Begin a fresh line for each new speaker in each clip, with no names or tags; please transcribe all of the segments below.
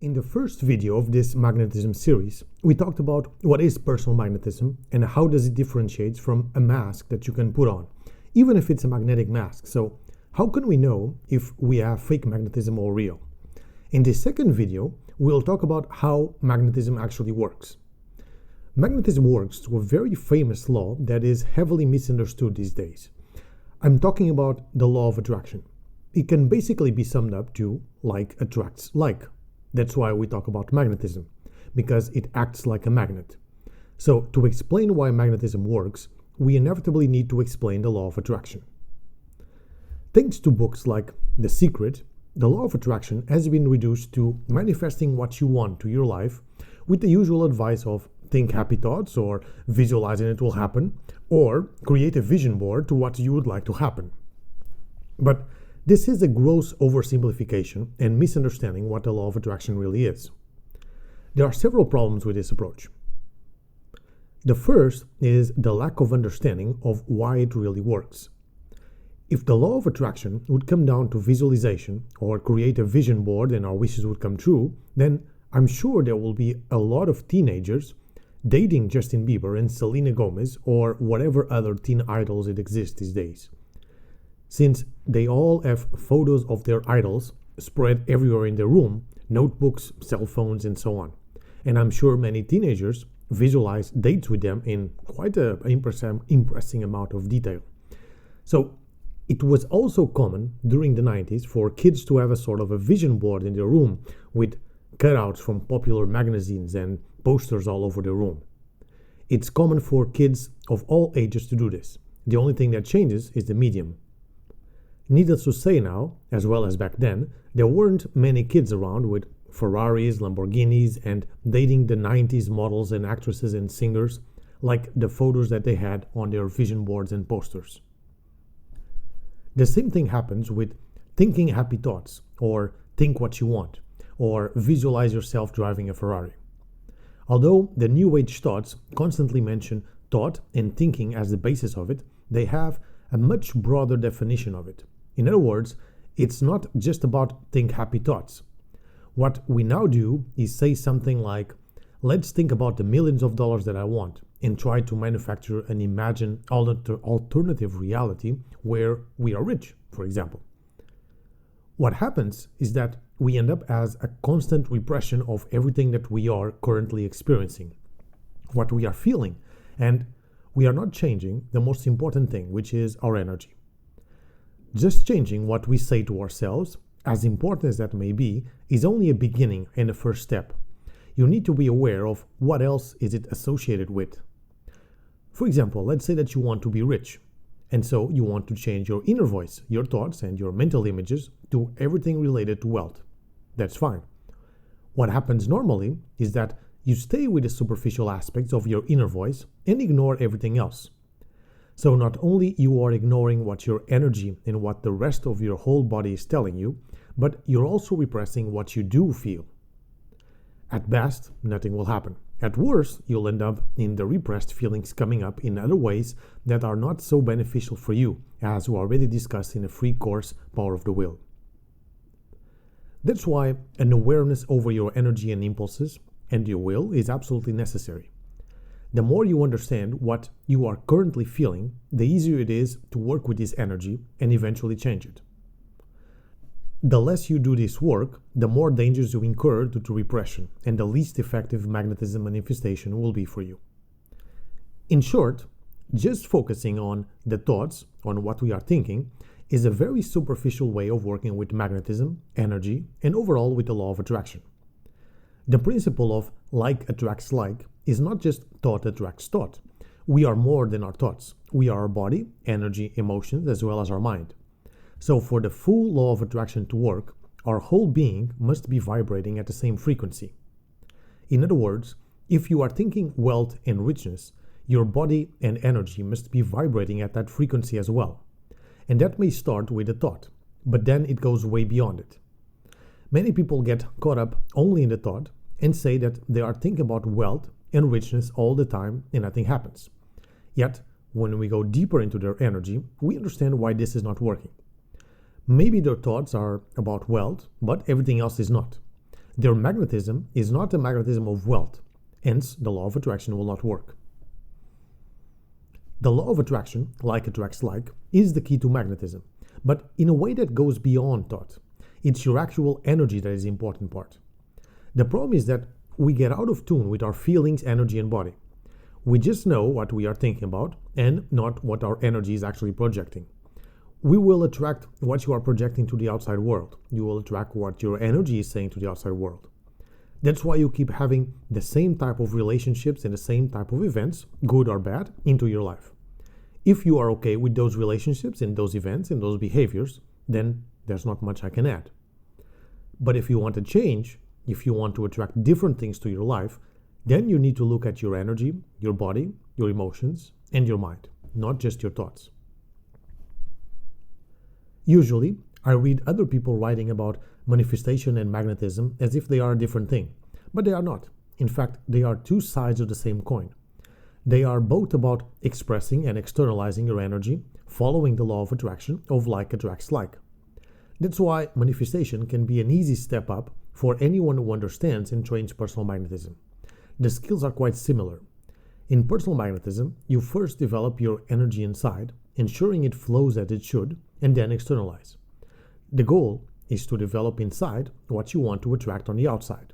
In the first video of this magnetism series, we talked about what is personal magnetism and how does it differentiate from a mask that you can put on, even if it's a magnetic mask. So how can we know if we have fake magnetism or real? In this second video, we'll talk about how magnetism actually works. Magnetism works to a very famous law that is heavily misunderstood these days. I'm talking about the law of attraction. It can basically be summed up to like attracts like. That's why we talk about magnetism, because it acts like a magnet. So, to explain why magnetism works, we inevitably need to explain the law of attraction. Thanks to books like The Secret, the law of attraction has been reduced to manifesting what you want to your life with the usual advice of think happy thoughts or visualizing it will happen, or create a vision board to what you would like to happen. But this is a gross oversimplification and misunderstanding what the law of attraction really is. There are several problems with this approach. The first is the lack of understanding of why it really works. If the law of attraction would come down to visualization or create a vision board and our wishes would come true, then I'm sure there will be a lot of teenagers dating Justin Bieber and Selena Gomez or whatever other teen idols it exists these days. Since they all have photos of their idols spread everywhere in their room, notebooks, cell phones, and so on. And I'm sure many teenagers visualize dates with them in quite an impressive amount of detail. So it was also common during the 90s for kids to have a sort of a vision board in their room with cutouts from popular magazines and posters all over the room. It's common for kids of all ages to do this. The only thing that changes is the medium. Needless to say now, as well as back then, there weren't many kids around with Ferraris, Lamborghinis, and dating the 90s models and actresses and singers like the photos that they had on their vision boards and posters. The same thing happens with thinking happy thoughts, or think what you want, or visualize yourself driving a Ferrari. Although the New Age thoughts constantly mention thought and thinking as the basis of it, they have a much broader definition of it. In other words, it's not just about think happy thoughts. What we now do is say something like, let's think about the millions of dollars that I want and try to manufacture an imagined alternative reality where we are rich, for example. What happens is that we end up as a constant repression of everything that we are currently experiencing, what we are feeling, and we are not changing the most important thing, which is our energy. Just changing what we say to ourselves, as important as that may be, is only a beginning and a first step. You need to be aware of what else is it associated with. For example, let's say that you want to be rich, and so you want to change your inner voice, your thoughts, and your mental images to everything related to wealth. That's fine. What happens normally is that you stay with the superficial aspects of your inner voice and ignore everything else. So not only you are ignoring what your energy and what the rest of your whole body is telling you, but you're also repressing what you do feel. At best, nothing will happen. At worst, you'll end up in the repressed feelings coming up in other ways that are not so beneficial for you, as we already discussed in a free course, Power of the Will. That's why an awareness over your energy and impulses and your will is absolutely necessary. The more you understand what you are currently feeling, the easier it is to work with this energy and eventually change it. The less you do this work, the more dangers you incur due to repression, and the least effective magnetism manifestation will be for you. In short, just focusing on the thoughts, on what we are thinking, is a very superficial way of working with magnetism, energy, and overall with the law of attraction. The principle of like attracts like is not just thought attracts thought. We are more than our thoughts. We are our body, energy, emotions, as well as our mind. So for the full law of attraction to work, our whole being must be vibrating at the same frequency. In other words, if you are thinking wealth and richness, your body and energy must be vibrating at that frequency as well. And that may start with a thought, but then it goes way beyond it. Many people get caught up only in the thought and say that they are thinking about wealth and richness all the time and nothing happens. Yet, when we go deeper into their energy, we understand why this is not working. Maybe their thoughts are about wealth, but everything else is not. Their magnetism is not a magnetism of wealth, hence the law of attraction will not work. The law of attraction, like attracts like, is the key to magnetism, but in a way that goes beyond thought. It's your actual energy that is the important part. The problem is that we get out of tune with our feelings, energy, and body. We just know what we are thinking about and not what our energy is actually projecting. We will attract what you are projecting to the outside world. You will attract what your energy is saying to the outside world. That's why you keep having the same type of relationships and the same type of events, good or bad, into your life. If you are okay with those relationships and those events and those behaviors, then there's not much I can add. But if you want to change, if you want to attract different things to your life, then you need to look at your energy, your body, your emotions, and your mind, not just your thoughts. Usually, I read other people writing about manifestation and magnetism as if they are a different thing, but they are not. In fact, they are two sides of the same coin. They are both about expressing and externalizing your energy, following the law of attraction of like attracts like. That's why manifestation can be an easy step up for anyone who understands and trains personal magnetism. The skills are quite similar. In personal magnetism, you first develop your energy inside, ensuring it flows as it should, and then externalize. The goal is to develop inside what you want to attract on the outside.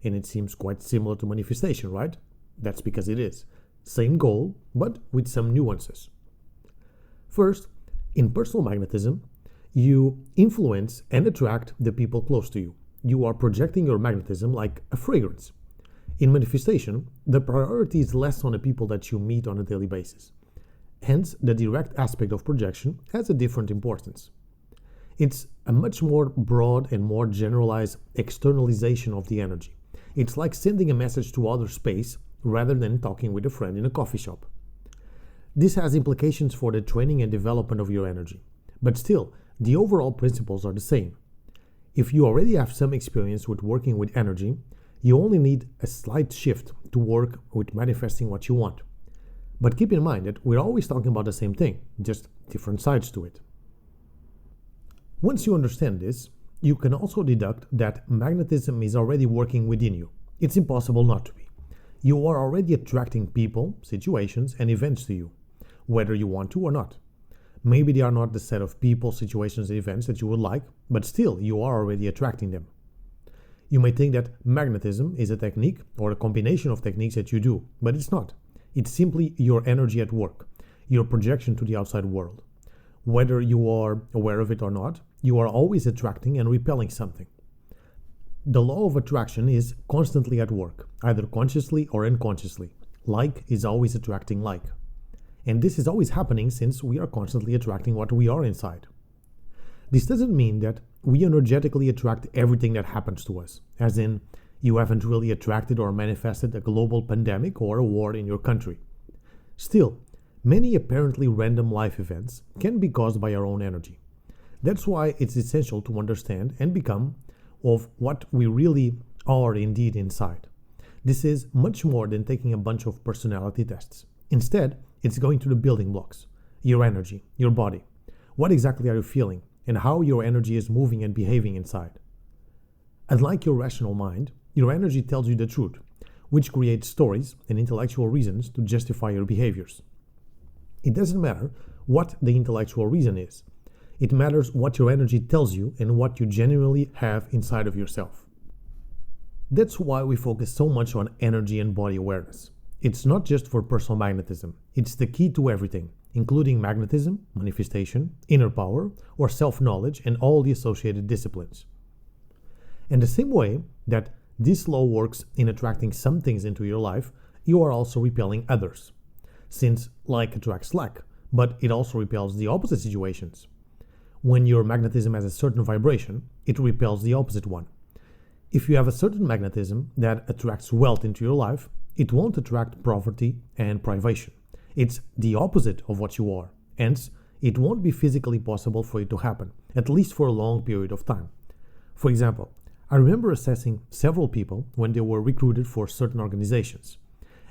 And it seems quite similar to manifestation, right? That's because it is. Same goal, but with some nuances. First, in personal magnetism, you influence and attract the people close to you. You are projecting your magnetism like a fragrance. In manifestation, the priority is less on the people that you meet on a daily basis. Hence, the direct aspect of projection has a different importance. It's a much more broad and more generalized externalization of the energy. It's like sending a message to outer space rather than talking with a friend in a coffee shop. This has implications for the training and development of your energy, but still, the overall principles are the same. If you already have some experience with working with energy, you only need a slight shift to work with manifesting what you want. But keep in mind that we're always talking about the same thing, just different sides to it. Once you understand this, you can also deduct that magnetism is already working within you. It's impossible not to be. You are already attracting people, situations, and events to you, whether you want to or not. Maybe they are not the set of people, situations, and events that you would like, but still you are already attracting them. You may think that magnetism is a technique or a combination of techniques that you do, but it's not. It's simply your energy at work, your projection to the outside world. Whether you are aware of it or not, you are always attracting and repelling something. The law of attraction is constantly at work, either consciously or unconsciously. Like is always attracting like. And this is always happening since we are constantly attracting what we are inside. This doesn't mean that we energetically attract everything that happens to us, as in, you haven't really attracted or manifested a global pandemic or a war in your country. Still, many apparently random life events can be caused by our own energy. That's why it's essential to understand and become of what we really are indeed inside. This is much more than taking a bunch of personality tests. Instead, it's going to the building blocks, your energy, your body. What exactly are you feeling and how your energy is moving and behaving inside? Unlike your rational mind, your energy tells you the truth, which creates stories and intellectual reasons to justify your behaviors. It doesn't matter what the intellectual reason is. It matters what your energy tells you and what you genuinely have inside of yourself. That's why we focus so much on energy and body awareness. It's not just for personal magnetism. It's the key to everything, including magnetism, manifestation, inner power, or self-knowledge and all the associated disciplines. And the same way that this law works in attracting some things into your life, you are also repelling others. Since like attracts like, but it also repels the opposite situations. When your magnetism has a certain vibration, it repels the opposite one. If you have a certain magnetism that attracts wealth into your life, it won't attract poverty and privation. It's the opposite of what you are. Hence, it won't be physically possible for it to happen, at least for a long period of time. For example, I remember assessing several people when they were recruited for certain organizations.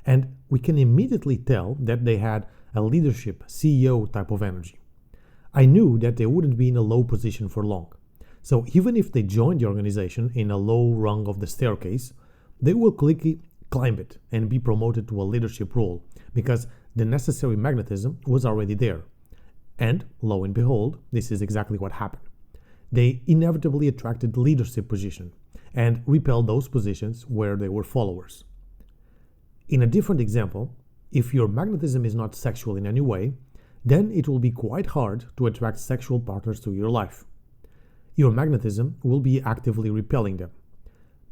And we can immediately tell that they had a leadership, CEO type of energy. I knew that they wouldn't be in a low position for long. So even if they join the organization in a low rung of the staircase, they will quickly climb it and be promoted to a leadership role because the necessary magnetism was already there. And lo and behold, this is exactly what happened. They inevitably attracted leadership position and repelled those positions where they were followers. In a different example, if your magnetism is not sexual in any way, then it will be quite hard to attract sexual partners to your life. Your magnetism will be actively repelling them.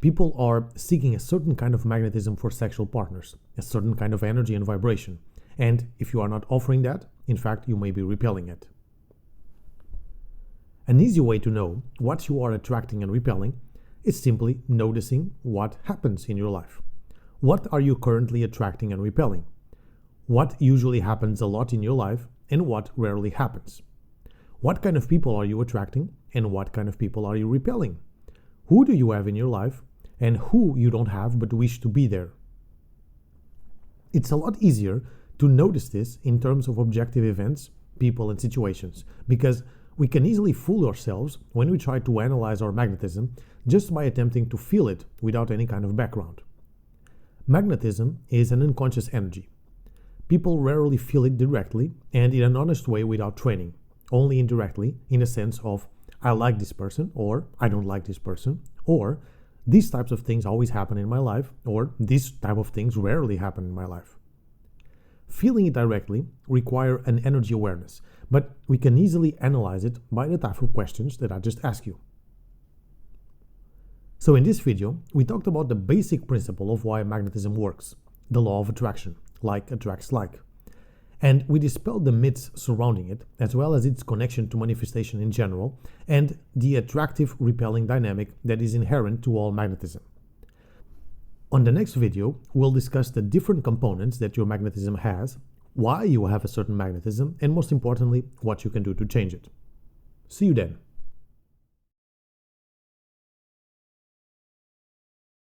People are seeking a certain kind of magnetism for sexual partners, a certain kind of energy and vibration. And if you are not offering that, in fact, you may be repelling it. An easy way to know what you are attracting and repelling is simply noticing what happens in your life. What are you currently attracting and repelling? What usually happens a lot in your life and what rarely happens? What kind of people are you attracting and what kind of people are you repelling? Who do you have in your life and who you don't have but wish to be there? It's a lot easier to notice this in terms of objective events, people, and situations, because we can easily fool ourselves when we try to analyze our magnetism just by attempting to feel it without any kind of background. Magnetism is an unconscious energy. People rarely feel it directly and in an honest way without training, only indirectly in a sense of I like this person or I don't like this person, or these types of things always happen in my life, or these type of things rarely happen in my life. Feeling it directly require an energy awareness, but we can easily analyze it by the type of questions that I just asked you. So in this video, we talked about the basic principle of why magnetism works, the law of attraction, like attracts like. And we dispelled the myths surrounding it, as well as its connection to manifestation in general, and the attractive repelling dynamic that is inherent to all magnetism. On the next video, we'll discuss the different components that your magnetism has, why you have a certain magnetism, and most importantly, what you can do to change it. See you then.